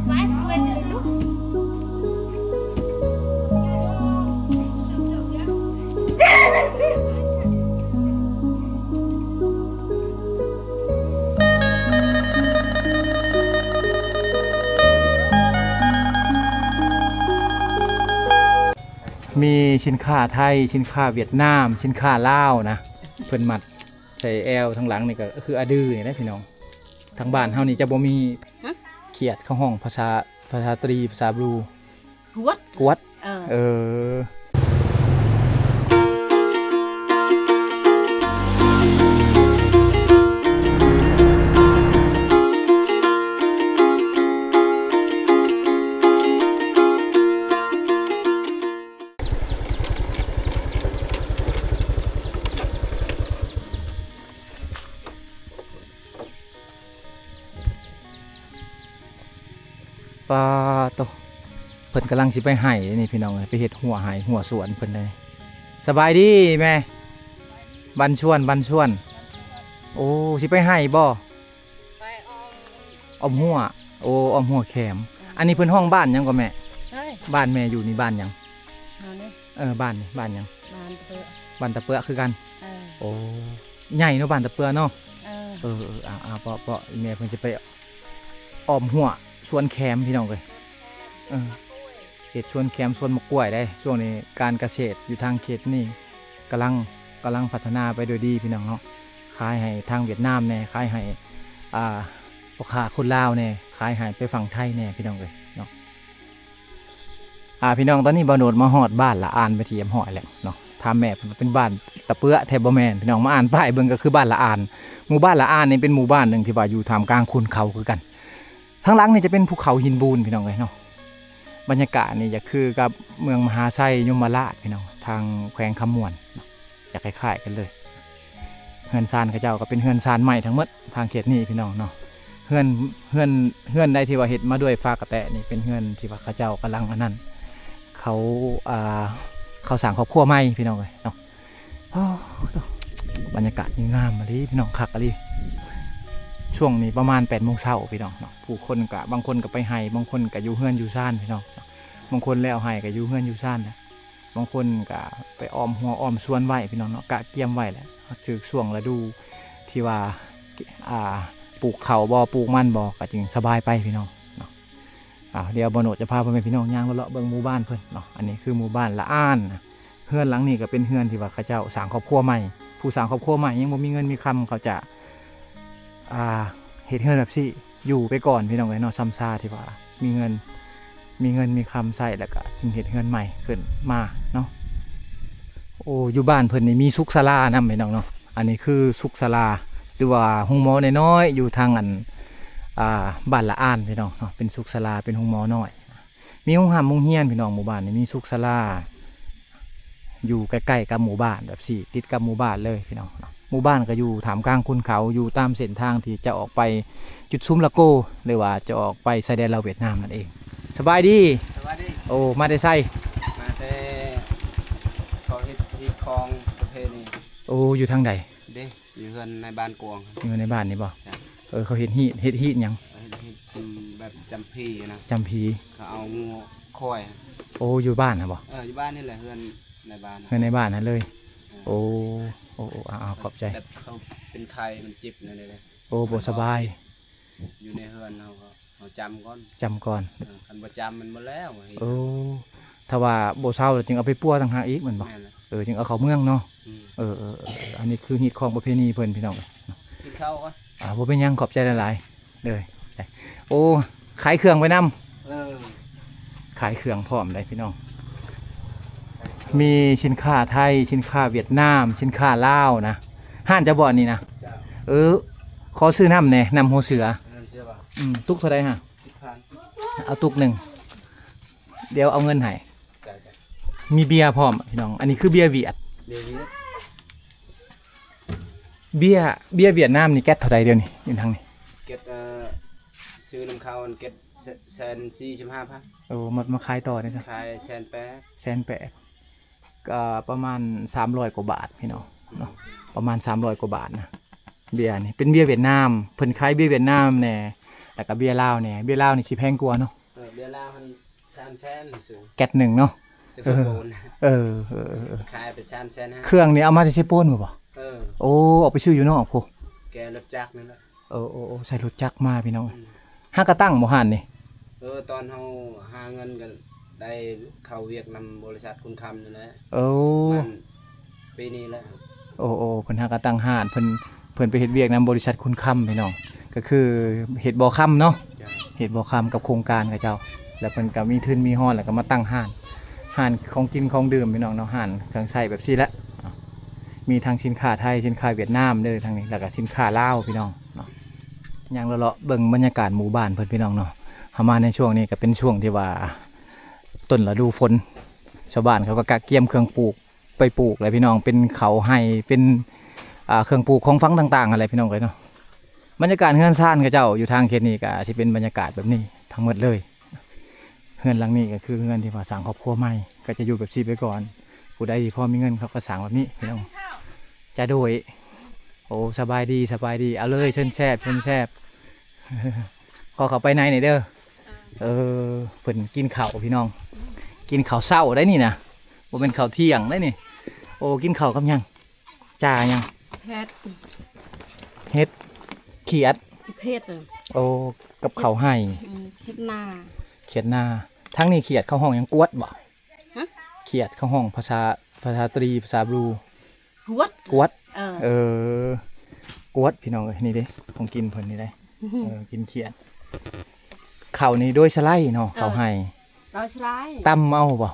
มีสินค้าไทยสินค้าเวียดนามสินค้าลาวนะเพิ่นมัดใส่แอลทั้งหลังนี่ก็คืออะดื้อนี่นะพี่น้องทางบ้านเฮานี่จะบ่มีเขียดเข้าห้องภาษาตรีภาษาบลูกวดปลาโตเพิ่นกำลังสิไปไห้นี่พี่น้องไปเฮ็ดหัวไห้หัวสวนเพิ่นเลยสบายดีแม่บันชวนโอ้สิไปไห้บ่ไปออมหัวโอ้ออมหัวแขมอันนี้เพิ่นห้องบ้านยังก็แม่บ้านแม่อยู่นี่บ้านยังบ้านนี่บ้านยังบ้านตะเปื้อคือกันโอ้ใหญ่เนาะบ้านตะเปื้อเนาะเปาะแม่เพิ่นจะไปออมหัวสวนแคมพี่น้องเลยเขตสวนแคมสวนมะกล้วยได้ช่วงนี้การเกษตรอยู่ทางเขตนี่กำลังพัฒนาไปโดยดีพี่น้องเนาะขายให้ทางเวียดนามแน่ขายให้พ่อค้าคนลาวแน่ขายให้ไปฝั่งไทยแน่พี่น้องเลยเนาะพี่น้องตอนนี้บ่าวโนดมาฮอดบ้านละอานไปที่ยำหอยแล้วเนาะถามแม่เป็นบ้านตะเปื้อแทบบ่แม่นพี่น้องมาอ่านป้ายเบิ่งก็คือบ้านละอานหมู่บ้านละอานนี่เป็นหมู่บ้านหนึ่งที่ว่าอยู่ท่ามกลางคุณเขาคือกันทั้งหลังนี่จะเป็นภูเขาหินบูนพี่น้องเลยเนาะบรรยากาศนี่จะคือกับเมืองมหาไซยมราชพี่น้องทางแขวงคำมวนอยากคล้ายๆกันเลยเฮือนซานข้าเจ้าก็เป็นเฮือนซานใหม่ทั้งหมดทางเขตนี้พี่น้องเนาะเฮือนใดที่ว่าเห็ดมาด้วยฟ้ากระแตนี่เป็นเฮือนที่ว่าข้าเจ้ากำลังอันนั้นเขาสั่งครอบครัวใหม่พี่น้องเลยเนาะบรรยากาศงามมาลีพี่น้องคักมาลีช่วงนี้ประมาณ8 โมงเช้าพี่น้องเนาะผู้คนกะบางคนก็ไปไห้บางคนก็อยู่เฮือนอยู่ซ่านพี่น้องบางคนแล้วไห้ก็อยู่เฮือนอยู่ซ่านนะบางคนก็ไปอ้อมหัวอ้อมสวนไว้พี่น้องเนาะกะเกี่ยมไว้แหละถือช่วงฤดูที่ว่าปลูกเขาบ่ปลูกมันบ่ก็จึงสบายไปพี่น้องเนาะเดี๋ยวบ่าวโนดจะพาพ่อแม่พี่น้องย่างเลาะเบิ่งหมู่บ้านเพิ่นเนาะอันนี้คือหมู่บ้านละอ่านเฮือนหลังนี้ก็เป็นเฮือนที่ว่าเขาเจ้าสร้างครอบครัวใหม่ผู้สร้างครอบครัวใหม่ยังบ่มีเงินมีคำเขาจะเฮ็ดเฮือนแบบสิอยู่ไปก่อนพี่น้องเลยเนาะซ้ำซาที่ว่ามีเงินมีคำใส่แล้วก็ถึงเฮ็ดเฮือนใหม่ขึ้นมาเนาะโอ้อยู่บ้านเพิ่นนี่มีสุขศาลานำพี่น้องเนาะอันนี้คือสุขศาลาหรือว่าห้องหมอน้อยๆอยู่ทางบ้านละอ่านพี่น้องเนาะเป็นสุขศาลาเป็นห้องหมอน้อยมีห้องห้ามห้องเฮียนพี่น้องหมู่บ้านนี่มีสุขศาลาอยู่ใกล้ๆกับหมู่บ้านแบบสิติดกับหมู่บ้านเลยพี่น้องหมู่บ้านก็อยู่ถามกลางคุณเขาอยู่ตามเส้นทางที่จะออกไปจุดซุ้มละโก้หรือว่าจะออกไปชายแดนลาวเวียดนามนั่นเองสบายดีโอ้มาได้ไซมาแต่เขาเฮ็ดที่คลองประเพณีโอ้อยู่ทางใดเด้อยู่เฮือนในบ้านกวงอยู่ในบ้านนี่บ่เขาเฮ็ดฮีทยังแบบจำพีนะจำพีเขาเอางูค่อยโอ้อยู่บ้านนะบ่อยู่บ้านนี่แหละเฮือนในบ้านนั่นเลยโอ้ขอบใจแบบเขาเป็นไข้มันจิบนั่นเลยโอ้บ่สบายอยู่ในเฮือนเขาจำก่อนคันบ่จำมันหมดแล้วโอ้ถ้าว่าบ่เศร้าจึงเอาไปปัวต่างหากอีกมันบ่จึงเอาเข้าเมืองเนาะอันนี้คือฮีทของประเพณีเพิ่นพี่น้องกินข้าวก่อนบ่เป็นหยังขอบใจหลายๆเลยโอ้ขายเครื่องไว้นำขายเครื่องพร้อมได้พี่น้องมีสินค้าไทยสินค้าเวียดนามสินค้าลาวนะห้านจะบ่อนี่นะขอซื้อน้ำแน่น้ำหัวเสือตุกเท่าไรฮะเอาตุกหนึ่งเดี๋ยวเอาเงินให้มีเบียร์พร้อมพี่น้องอันนี้คือเบียร์เวียดเบียร์เวียดนามนี่แก๊สเท่าไรเดียวนี่อยู่ทางนี้แก๊สซื้อน้ำข้าวแก๊ส145,000มาขายต่อเนี่ยจ้ะขาย180,000ก็ประมาณ300 กว่าบาทพี่น้องเนาะประมาณ300 กว่าบาทนะเบียร์นี่เป็นเบียร์เวียดนามเพิ่นขายเบียร์เวียดนามแน่ แต่ก็เบียร์ลาวเนี่ยเบียร์ลาวนี่สิแพงกว่าเนาะ เบียร์ลาวมัน300,000สูง แก๊สหนึ่งเนาะ คือโบน เออ ขายไป300,000 เครื่องนี่เอามาจากเชฟโป้นบ่ โอ้เอาไปซื้ออยู่นอกพู แกรถจักรนั่นแหละ โอ้ใส่รถจักรมาพี่น้องห้ากระตั้งบ่หันนี่ ตอนเฮาหาเงินกันได้เข้าเวียกนำบริษัทคุณคำนั่นแหละ โอ้ มันปีนี้แหละ โอ้เพิ่นหากระตั้งห้านเพิ่นไปเฮ็ดเวียกนำบริษัทคุณคำพี่น้องก็คือเฮ็ดบ่อค่ำเนาะ จ้ะ เฮ็ดบ่อค่ำกับโครงการกับเจ้า แล้วเพิ่นก็มีทุนมีฮ้อนแล้วก็มาตั้งห้านของกินของดื่มพี่น้องเนาะห้านเครื่องใช้แบบซี่แหละมีทั้งสินค้าไทยสินค้าเวียดนามเด้อทางนี้แล้วก็สินค้าลาวพี่น้องเนาะย่างเลาะๆเบิ่งบรรยากาศหมู่บ้านเพิ่นพี่น้องเนาะเฮามาในช่วงนี้ก็เป็นช่วงที่ว่าต้นฤดูฝนชาวบ้านเขาก็กะเกียมเครื่องปลูกไปปลูกเลยพี่น้องเป็นเขาไห้เป็นเครื่องปลูกของฟังต่างๆอะไรพี่น้องเลยเนาะบรรยากาศเฮือนซ่านกับเจ้าอยู่ทางเขตนี้ก็สิเป็นบรรยากาศแบบนี้ทั้งหมดเลยเฮือนหลังนี้ก็คือเฮือนที่ว่าสร้างครอบครัวใหม่ก็จะอยู่แบบซีไปก่อนผู้ใดที่พอมีเงินเขาก็สร้างแบบนี้พี่น้องจะโดยโอ้สบายดีเอาเลยเชิญแซบขอเขาไปไหนหน่อยเด้อเพิ่นกินข้าวพี่น้องกินข้าวเช้าได้นี่นะบ่เป็นข้าวเที่ยงได้นี่โอ้กินข้าวกับหยังจ่าหยัง เฮ็ด เฮ็ดเขียด เฮ็ดเลย โอ้กับข้าวให้ เฮ็ดนา เขียดหน้าทั้งนี้เขียดเข้าห้องหยังกวดบ่ ฮะ เขียดเข้าห้องภาษาตรีภาษาบลู กวด เออกวดพี่น้องเอ้ยนี่เด้ของกินเพิ่นนี่ได้กินเขียดข้าวนี่โดยสไลด์เนาะข้าวให้ เราใช้ ตำเอาบ่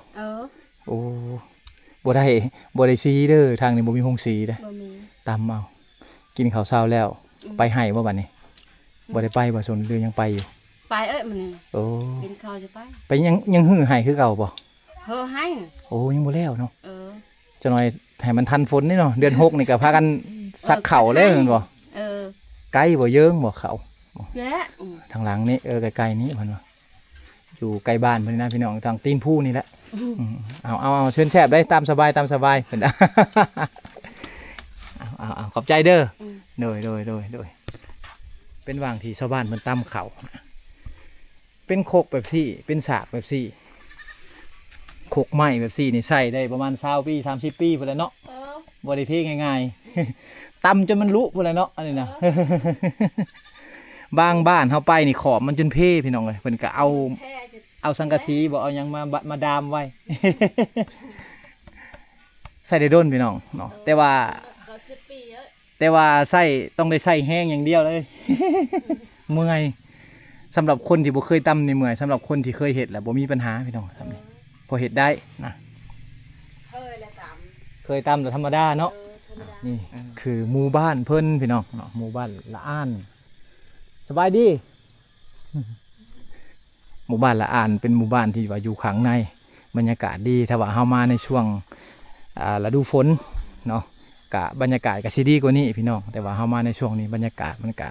โอ้บ่ได้สีเด้อทางนี้บ่มีโรงสีเด้อ บ่มี ตำเอากินข้าวเช้าแล้วไปให้บ่บัดนี้บ่ได้ไปบ่สนหรือยังไปอยู่ ไปมัน โอ้ กินข้าวจะไป ไปยังหื้อให้คือเก่าบ่ เฮอให้ โอ้ยังบ่แล้วเนาะ เออ จะหน่อยให้มันทันฝนนี่เนาะเดือน6นี่ก็พากันซักเข่าวเลยแม่นบ่ เออ ไกลบ่เยิงบ่เขา แยะ ทางหลังนี่ไกลๆนี้เพิ่นว่าอยู่ใกล้บ้านเพิ่นนะพี่น้องทางตีนผู้นี่แหละเอาเชิญแซ่บได้ตามสบายเพิ่นน่ะ เอาขอบใจเด้อโดยเป็นว่างที่ชาวบ้านเพิ่นตำเขาเป็นโคกแบบซี่เป็นสากแบบซี่โคกไม้แบบซี่นี่ใส่ได้ประมาณ20ปี30ปีพุ่นแหละเนาะบ่ได้เทง่ายๆตำจนมันลุพุ่นแหละเนาะอันนี้นะ บางบ้านเฮาไปนี่ขอบมันจนเพ่พี่น้องเอ้ยเพิ่นก็เอาสังกะสีบ่เอาหยังมาดามไว้ ใส่ได้ด้นพี่น้องเนาะแต่ว่าใส่ต้องได้ใส่แห้งอย่างเดียวเลย เมื่อยสำหรับคนที่บ่เคยตำนี่เมื่อยสำหรับคนที่เคยเฮ็ดแล้วบ่มีปัญหาพี่น้องทำนี่พอเฮ็ดได้นะเคยตำแต่ธรรมดาเนาะนี่คือหมู่บ้านเพิ่นพี่น้องเนาะหมู่บ้านละอ่านสบายดี หมู่บ้านละอ่านเป็นหมู่บ้านที่ว่าอยู่ข้างในบรรยากาศดีถ้าว่าเฮามาในช่วงฤดูฝนเนาะกะบรรยากาศก็สิดีกว่านี้พี่น้องแต่ว่าเฮามาในช่วงนี้บรรยากาศมันกะ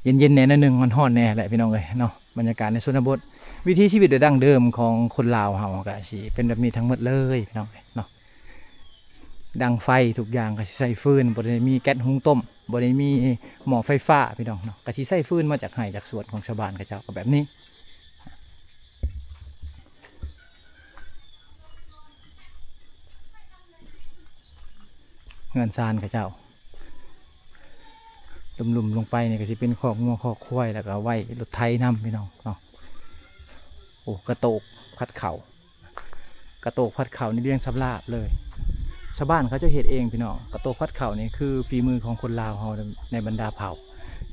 เย็นๆแน่นิดนึงมันร้อนแน่แหละพี่น้องเอ้ยเนาะบรรยากาศในชนบทวิถีชีวิตดั้งเดิมของคนลาวเฮาก็สิเป็นแบบนี้ทั้งหมดเลยพี่น้องเอ้ยเนาะดังไฟทุกอย่างก็สิใช้ฟืนบ่ได้มีแก๊สหุงต้มบ่ได้มีหม้อไฟฟ้าพี่น้องเนาะก็สิใช้ฟืนมาจากไร่จากสวนของชาวบ้านเขาเจ้าก็แบบนี้เงินซานเขาเจ้าลุ่มๆลงไปเนี่ยก็สิเป็นคอกงัวคอกควายแล้วก็ไว้รถไถน้ำพี่น้องเนาะโอ้กระโตกพัดเข่ากระโตกพัดเข่านี่เลี้ยงสำลาบเลยชาวบ้านเขาจะเห็ดเองพี่น้องกระโตกพัดเข่านี่คือฝีมือของคนลาวเขาในบรรดาเผ่า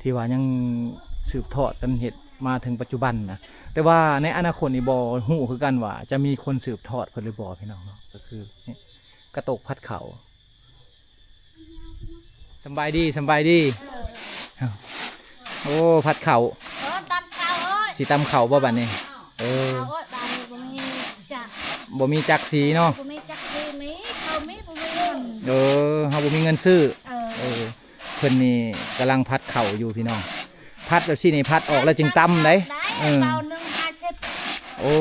ที่ว่ายังสืบทอดกันเห็ดมาถึงปัจจุบันนะแต่ว่าในอนาคตนี่บ่ฮู้คือกันว่าจะมีคนสืบทอดเพิ่นหรือบ่พี่น้องเนาะก็คือนี่กระโตกพัดเข่าสบายดีโอ้พัดเข่า ตำข้าวเอ้ย สีตำเข่าบ่บัดนี้บ้านนี้บ่มีจัก บ่มีจักสีเนาะ บ่มีจักสิมีข้าวมีบ่มีเงิน เฮาบ่มีเงินซื้อ เออ เพิ่นนี่กำลังพัดเข่าอยู่พี่น้องพัดแบบซี่นี่พัดออกแล้วจึงตำได้เบานึง50โอ้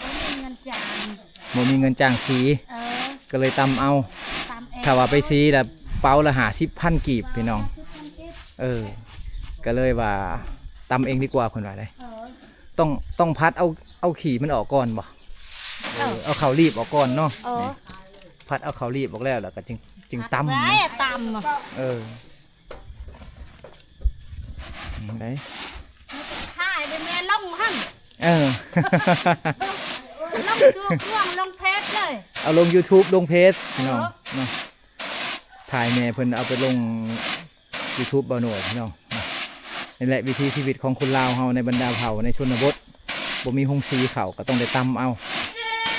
บ่มีเงินจาง บ่มีเงินจ้างสี ก็เลยตำเอา ตำเอง ถ้าว่าไปสีแล้วเป๋าละ50,000กีบพี่น้องก็เลยว่า ตำเองดีกว่าเพิ่นว่าได้ เออ ต้องพัดเอาขี่มันออกก่อนบ่เอาเขารีบออกก่อนเนาะ เออ พัดเอาเขารีบออกแล้วก็จึงตำ ไว้ตำอะ ได้ ถ่ายไปแม่ล่องหั่น เออ ล่องตัวเครื่องล่องเพชรเลย เอาลง YouTube ลงเพจพี่น้องเนาะถ่ายแม่เพิ่นเอาไปลง YouTube บ่หน่วยพี่น้องนี่แหละวิถีชีวิตของคนลาวเฮาในบรรดาเผ่าในชนบทบ่มีหงสีเขาก็ต้องได้ตำเอา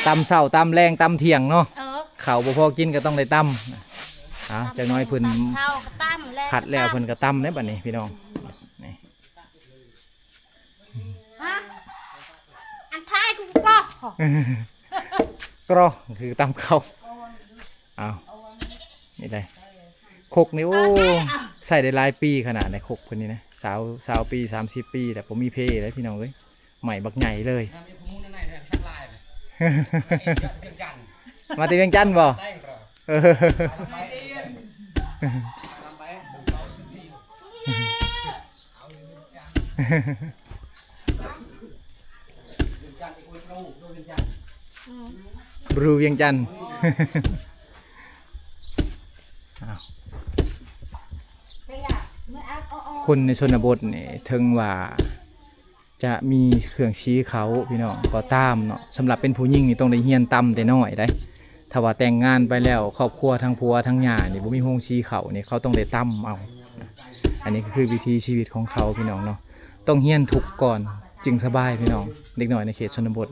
ตำเช้าตำแรงตำเที่ยงเนาะ เออ เขาบ่พอกินก็ต้องได้ตำจักหน้อยเพิ่น เช้าก็ตำแล้ว ผัดแล้วเพิ่นก็ตำได้บัดนี้พี่น้องนี่ ฮะอันท้ายกูก็ กรอคือตำเขาเอานี่ได้คกนี่โอ้ใส่ได้หลายปีขนาดไหนคกคนนี้นะสาวปี30 ปีแต่ผมมีเพเลยพี่น้องเอ้ยใหม่บักใหญ่เลย มาตีเวียงจันทน์บ่เออบรูเวียงจันทน์คนในชนบทนี่ถึงว่าจะมีเครื่องชี้เขาพี่น้องก็ตามเนาะสำหรับเป็นผู้หญิงนี่ต้องได้เฮียนตำแต่น้อยได้ถ้าว่าแต่งงานไปแล้วครอบครัวทั้งผัวทั้งหย่านี่บ่มีโฮงชี้เขานี่เขาต้องได้ตำเอาอันนี้ก็คือวิธีชีวิตของเขาพี่น้องเนาะต้องเฮียนทุกก่อนจึงสบายพี่น้องเด็กน้อยในเขตชนบท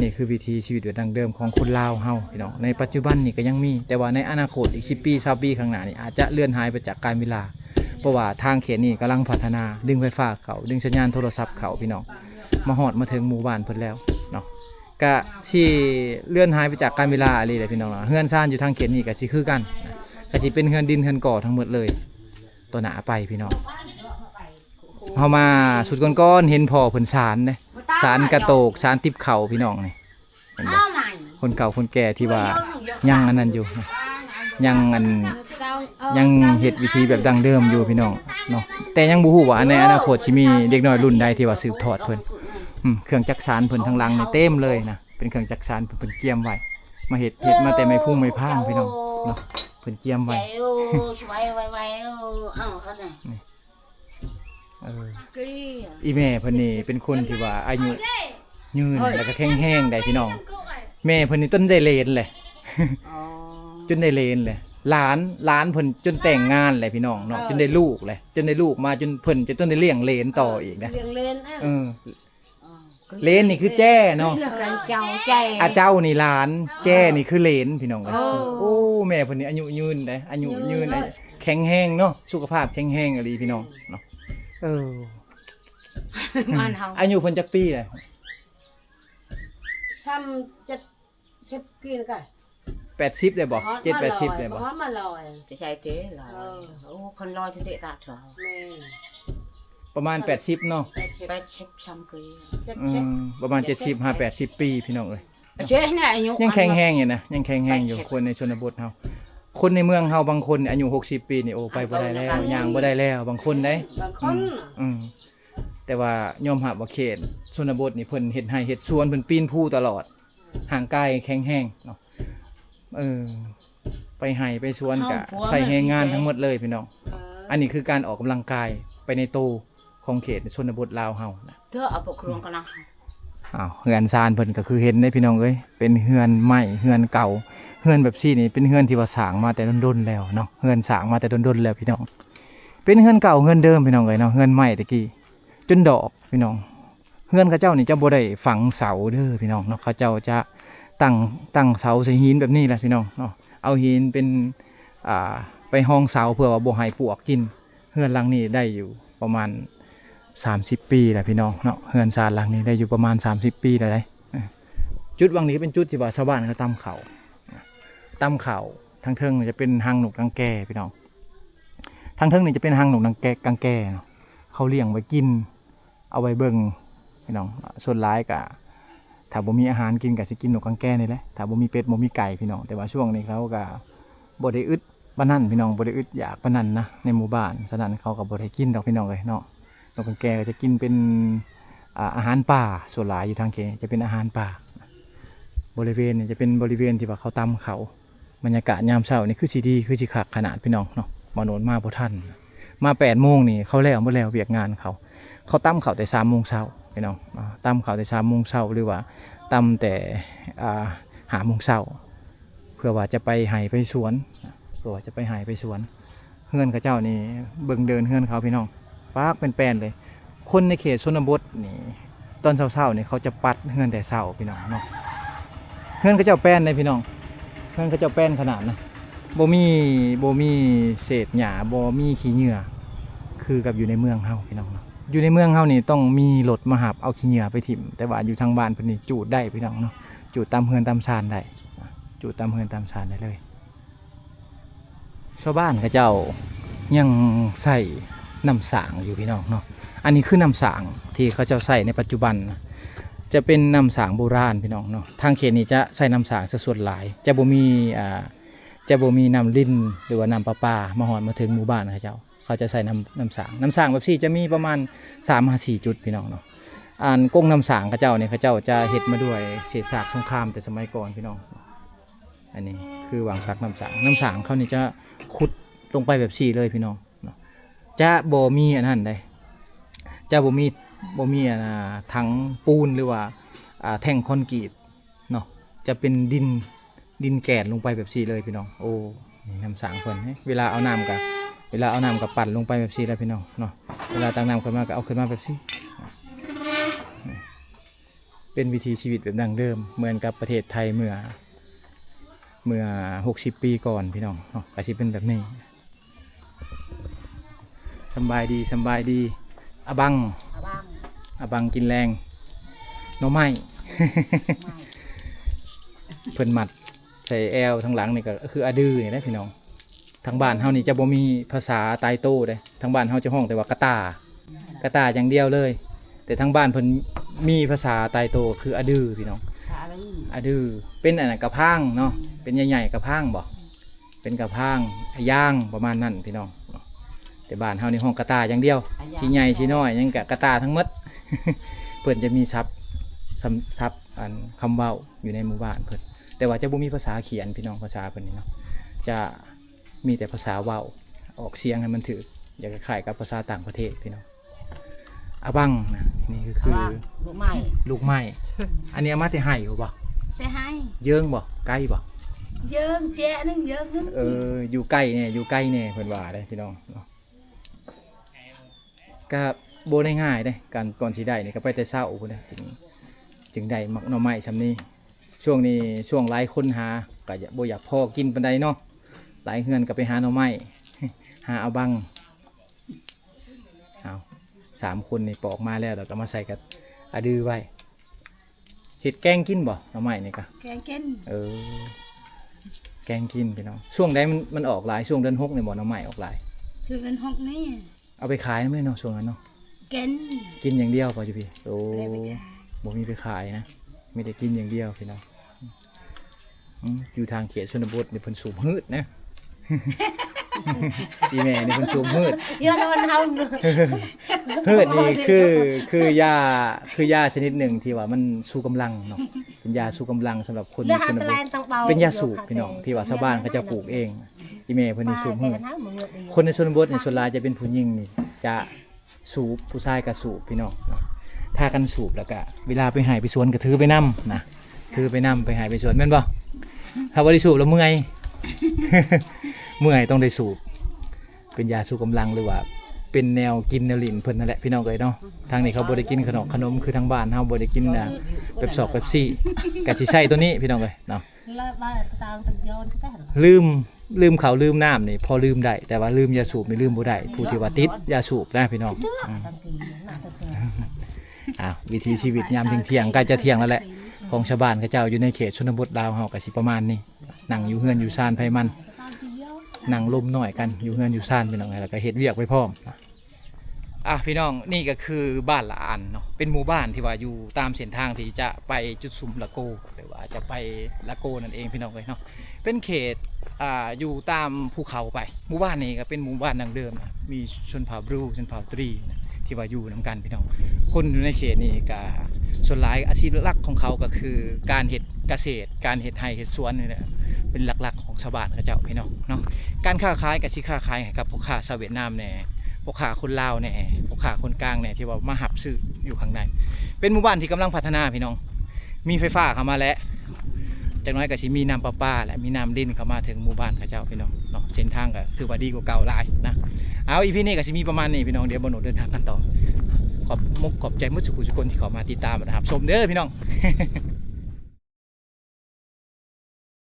นี่คือวิธีชีวิตแบบดั้งเดิมของคนลาวเฮาพี่น้องในปัจจุบันนี่ก็ยังมีแต่ว่าในอนาคตอีก10 ปี20 ปีข้างหน้านี่อาจจะเลื่อนหายไปจากกาลเวลาเพราะว่าทางเขตนี่กำลังพัฒนาดึงไฟฟ้าเขาดึงสัญญาณโทรศัพท์เขาพี่น้องมาฮอดมาถึงหมู่บ้านเพิ่นแล้วเนาะก็สิเลื่อนหายไปจากกาลเวลาอะไรเลยพี่น้องเฮือนซ่านอยู่ทางเขตนี่ก็สิคือกันก็สิเป็นเฮือนดินเฮือนก่อทั้งหมดเลยตัวหนาไปพี่น้องเฮามาสุดก้อนๆเห็นพ่อเพิ่นสารเด้สารกระโตกสารติบเข่าพี่น้องนี่เห็นบ่คนเก่าคนแก่ที่ว่ายังอันนั้นอยู่ยังเฮ็ดวิธีแบบดั้งเดิมอยู่พี่น้องเนาะแต่ยังบ่ฮู้ว่าในอนาคตสิมีเด็กน้อยรุ่นใดที่ว่าสืบทอดเพิ่นเครื่องจักสานเพิ่นทั้งหลังนี่เต็มเลยนะเป็นเครื่องจักสานเพิ่นเกียมไว้มาเฮ็ดมาแต่ไม่พุ่งไม่พางพี่น้องเนาะเพิ่นเกียมไว้อีแม่เพิ่นนี่เป็นคนที่ว่าอายุยืนแล้วก็แข็งแรงได้พี่น้องแม่เพิ่นนี่ต้นได้เลนแหละจนได้เลนเลยหลานเพิ่นจนแต่งงานเลยพี่น้องเนาะจนได้ลูกเลยจนได้ลูกมาจนเพิ่นจะต้นได้เลี้ยงเลนต่ออีกนะเลี้ยงเลนเลนนี่คือแจ้เนาะเจ้านี่หลานแจ้นี่คือเลนพี่น้องกันโอ้แม่เพิ่นนี่อายุยืนได้อายุยืนได้แข็งแรงเนาะสุขภาพแข็งแรงอะไรพี่น้องเนาะอายุเพิ่นจักปีเลยซ้ำจะ10 ปีแล้วก็80เลยบ่70-80เลยบ่ฮอดมาลอย จะใช่เจ๊ลอยโอ้คนลอยจะเตะตาเถอะ แม่ ประมาณ80เนาะ ไปเช็คช้ำกุย ประมาณ75-80 ปีพี่น้องเอ้ย เจ๊เนี่ยอายุ ยังแข็งแรงอยู่นะยังแข็งแรงอยู่คนในชนบทเฮาคนในเมืองเฮาบางคนอายุ60 ปีนี่โอ้ไปบ่ได้แล้วย่างบ่ได้แล้วบางคนได้ บางคน แต่ว่ายอมรับว่าเขตชนบทนี่เพิ่นเฮ็ดไร่เฮ็ดสวนเพิ่นปีนภูตลอดห่างกายแข็งแรงเนาะไปไร่ไปสวนก็ใส่แรงงานทั้งหมดเลยพี่น้องอันนี้คือการออกกำลังกายไปในโตของเขตชนบทลาวเฮานะ เธอเอาปกครองกันนะ เฮือนซานเพิ่นก็คือเห็นได้พี่น้องเอ้ยเป็นเฮือนใหม่เฮือนเก่าเฮือนแบบซี่นี่เป็นเฮือนที่ว่าสร้างมาแต่ดนๆแล้วเนาะเฮือนสร้างมาแต่ดนๆแล้วพี่น้องเป็นเฮือนเก่าเฮือนเดิมพี่น้องเอ้ยเนาะเฮือนใหม่ตะกี้จนดอกพี่น้องเฮือนเขาเจ้านี่จะบ่ได้ฝังเสาเด้อพี่น้องเนาะเขาเจ้าจะตั้งเสาใส่หินแบบนี้แหละพี่น้องเนาะเอาหินเป็นไปห้องเสาเพื่อว่าบ่ให้ปลวกกินเฮือนหลังนี้ได้อยู่ประมาณ30 ปีแหละพี่น้องเนาะเฮือนซานหลังนี้ได้อยู่ประมาณ30 ปีแล้วได้จุดวังนี้เป็นจุดที่ว่าชาวบ้านเขาตำเขาทางเทิงจะเป็นหางหนกกังแก่พี่น้องทางเทิงนี่จะเป็นหางหนกกังแก่เนาะเขาเลี้ยงไว้กินเอาไว้เบิ่งพี่น้องส่วนร้ายกะถ้าบ่มีอาหารกินก็สิกินนกกังแก่นี่แหละถ้าบ่มีเป็ดบ่มีไก่พี่น้องแต่ว่าช่วงนี้เขาก็บ่ได้อึดปานนั้นพี่น้องบ่ได้อึดอยากปานนั้นนะในหมู่บ้านฉะนั้นเขาก็บ่ได้กินดอกพี่น้องเลยเนาะ นกกังแกก็จะกินเป็นอาหารป่าส่วนหลายอยู่ทางเขตจะเป็นอาหารป่าบริเวณเนี่ยจะเป็นบริเวณที่ว่าเขาตำเขาบรรยากาศยามเช้านี่คือสีดีคือสีขากขนาดพี่น้องเนาะมาโนนมาพอท่านมา8 โมงนี่เขาแล้วเมื่อแล้วเวียกงานเขาตำเขาแต่3 โมงเช้าพี่น้องตำเขาแต่3 โมงเช้าหรือว่าตำแต่5 โมงเช้าเพื่อว่าจะไปไห่ไปสวนเพื่อว่าจะไปไห่ไปสวนเฮือนเขาเจ้านี่เบิ่งเดินเฮือนเขาพี่น้องปากเป็นแปลนเลยคนในเขตชนบทนี่ตอนเช้าๆนี่เขาจะปัดเฮือนแต่เช้าพี่น้องเนาะเฮือนเขาเจ้าแป้นเลยพี่น้องเฮือนเขาเจ้าแป้นขนาดนะบ่มีเศษหญ้าบ่มีขี้เหงื่อคือกับอยู่ในเมืองเฮาพี่น้องเนาะอยู่ในเมืองเฮานี่ต้องมีรถมาหับเอาขี้เหงื่อไปถิ่มแต่ว่าอยู่ทางบ้านเพิ่นนี่จูดได้พี่น้องเนาะจูดตามเฮือนตามชานได้จูดตามเฮือนตามชานได้เลยชาวบ้านเขาเจ้ายังใส่น้ำสางอยู่พี่น้องเนาะอันนี้คือน้ำสางที่เขาเจ้าใส่ในปัจจุบันจะเป็นน้ำสางโบราณพี่น้องเนาะทางเขตนี้จะใส่น้ำสางซะส่วนหลายจะบ่มีน้ำลิ้นหรือว่าน้ำประปามาหอดมาถึงหมู่บ้านเขาจะใส่น้ำสางแบบซี่จะมีประมาณ3-4 จุดพี่น้องเนาะกงน้ำสางเขาเจ้าเนี่ยเขาเจ้าจะเฮ็ดมาด้วยเศษซากสงครามแต่สมัยก่อนพี่น้องอันนี้คือวางซักน้ำสางเขานี่จะขุดลงไปแบบซี่เลยพี่น้องเนาะจะบ่มีอันนั้นได้จะบ่มีถังปูนหรือว่าแท่งคอนกรีตเนาะจะเป็นดินแกนลงไปแบบซี่เลยพี่น้องโอ้นี่น้ำสางเพิ่นเวลาเอาน้ำกับปั่นลงไปแบบซี่แล้วพี่น้องเนาะเวลาตักน้ำขึ้นมาก็เอาขึ้นมาแบบซี่เป็นวิถีชีวิตแบบดั้งเดิมเหมือนกับประเทศไทยเมื่อ60 ปีก่อนพี่น้องเนาะก็สิเป็นแบบนี้สบายดีอะบังกินแรงหน่อไม้ เพิ่นมัดใส่แอลทั้งหลังนี่ก็คืออะดื้อนี่แหละพี่น้องทางบ้านเฮานี่จะบ่มีภาษาตายโต้เด้ทางบ้านเฮาจะห้องแต่ว่ากะตาอย่างเดียวเลยแต่ทางบ้านเพิ่นมีภาษาตายโต้คืออะดื้อพี่น้องอะดื้อเป็นอันนั้นกะพังเนาะเป็นใหญ่ๆกะพังบ่เป็นกะพังย่างประมาณนั้นพี่น้องแต่บ้านเฮานี่ห้องกะตาอย่างเดียวสิใหญ่สิน้อยยังกะตาทั้งหมด เพิ่นจะมีศัพท์อันคำเว้าอยู่ในหมู่บ้านเพิ่นแต่ว่าจะบ่มีภาษาเขียนพี่น้องภาษาเพิ่นนี่เนาะจะมีแต่ภาษาเว้าออกเสียงให้มันถืออยากคล้ายกับภาษาต่างประเทศพี่น้องอะบังนะนี่ก็คือลูกไม้อันนี้เอามาแต่ให้บ่ จะให้ เยิงบ่ไกลบ่ เยิงแจ๊นึงเยิงนึง อยู่ใกล้เนี่ยเพิ่นว่าได้พี่น้องเนาะก็บ่ได้ง่ายเด้การก่อนสิได้นี่ก็ไปแต่เช้าพุ่นน่ะจึงได้มักหน่อไม้ซำนี้ช่วงนี้ช่วงหลายคนหาก็บ่อยากพอกินปานใดเนาะหลายเฮือนก็ไปหาหน่อไม้ หาเอาบังเอา3 คนนี่ปอกมาแล้วก็มาใส่กับอะดื้อไว้เฮ็ดแกงกินบ่หน่อไม้นี่ก็แกงกินแกงกินพี่น้องช่วงใดมันออกหลายช่วงเดือน6นี่บ่หน่อไม้ออกหลาย ซื้อเงิน6นี่เอาไปขายมั้ยเนาะช่วงนั้นเนาะกินอย่างเดียวป่ะจิพี่โอ้บ่มีไปขายนะมีแต่กินอย่างเดียวพี่น้องอยู่ทางเขตชนบทนี่เพิ่นสูบหืดนะ อีแม่นี่เพิ่นสูบหืดเยอะมันเฮา หืดนี่คือยาชนิดหนึ่งที่ว่ามันสู้กำลังเนาะเป็นยาสู้กำลังสำหรับคนชนบทเป็นยาสูบพี่น้องที่ว่าชาวบ้านเขาจะปลูกเองอีแม่เพิ่นนี่สูบหืดคนในชนบทนี่ส่วนหลายจะเป็นผู้หญิงนี่จะสูบผู้ชายก็สูบพี่น้องถ้ากันสูบแล้วก็เวลาไปหายไปสวนก็ถือไปนำนะถือไปนำไปหายไปสวนแม่นบ่ถ้าบ่ได้สูบแล้วเมื่อย เมื่อยต้องได้สูบเป็นยาสู้กำลังหรือว่าเป็นแนวกินแนวลิ้นเพิ่นนั่นแหละพี่น้องเอ้ยเนาะทางนี้เขาบ่ได้กินขนมคือทางบ้านเฮาบ่ได้กินแบบซอกแบบซี่ก็สิใช้ตัวนี้พี่น้องเอ้ยเนาะลืมข้าวลืมน้ำนี่พอลืมได้แต่ว่าลืมยาสูบนี่ลืมบ่ได้ผู้ที่ว่าติดยาสูบนะพี่น้องวิถีชีวิตยามเที่ยงใกล้จะเที่ยงแล้วแหละของชาวบ้านเขาเจ้าอยู่ในเขตชนบทลาวเฮาก็สิประมาณนี้นั่งอยู่เฮือนอยู่ซ่านไผมันนั่งลมหน่อยกันอยู่เฮือนอยู่ซ่านพี่น้องแล้วก็เฮ็ดเวียกไปพร้อมพี่น้องนี่ก็คือบ้านละอันเนาะเป็นหมู่บ้านที่ว่าอยู่ตามเส้นทางที่จะไปจุดซุมละโกหรือว่าจะไปละโกนั่นเองพี่น้องเอ้ยเนาะเป็นเขตอยู่ตามภูเขาไปหมู่บ้านนี้ก็เป็นหมู่บ้านดั้งเดิมนะมีชนเผ่าบรูชนเผ่าตรี ที่ว่าอยู่นํกันพี่น้องคนอยู่ในเขตนี่ก็ส่วนหลายอาชีพหลักของเขาก็คือการเฮ็ดเกษตรการเฮ็ดไร่เฮ็ดสวนนี่แหละเป็นหลักๆของชาวบ้านเขาเจ้าพี่น้องเนาะการค้าขายก็สิค้าขายให้กับพ่อค้าชาวเวียดนามแน่พ่อค้าคนลาวแน่พ่อค้าคนกลางแน่ที่ว่ามาหับซื้ออยู่ข้างในเป็นหมู่บ้านที่กำลังพัฒนาพี่น้องมีไฟฟ้าเข้ามาแล้วจากน้อยก็สิมีน้ำประปาและมีน้ำดินเข้ามาถึงหมู่บ้านเขาเจ้าพี่น้องเนาะเส้นทางก็ถือว่าดีกว่าเก่าหลายนะเอาอีพีนี้ก็สิมีประมาณนี้พี่น้องเดี๋ยวบ่หนูเดินทางกันต่อขอบใจมุกขอบใจมุกสุขุสุคนที่เข้ามาติดตามนะครับชมเด้อพี่น้อง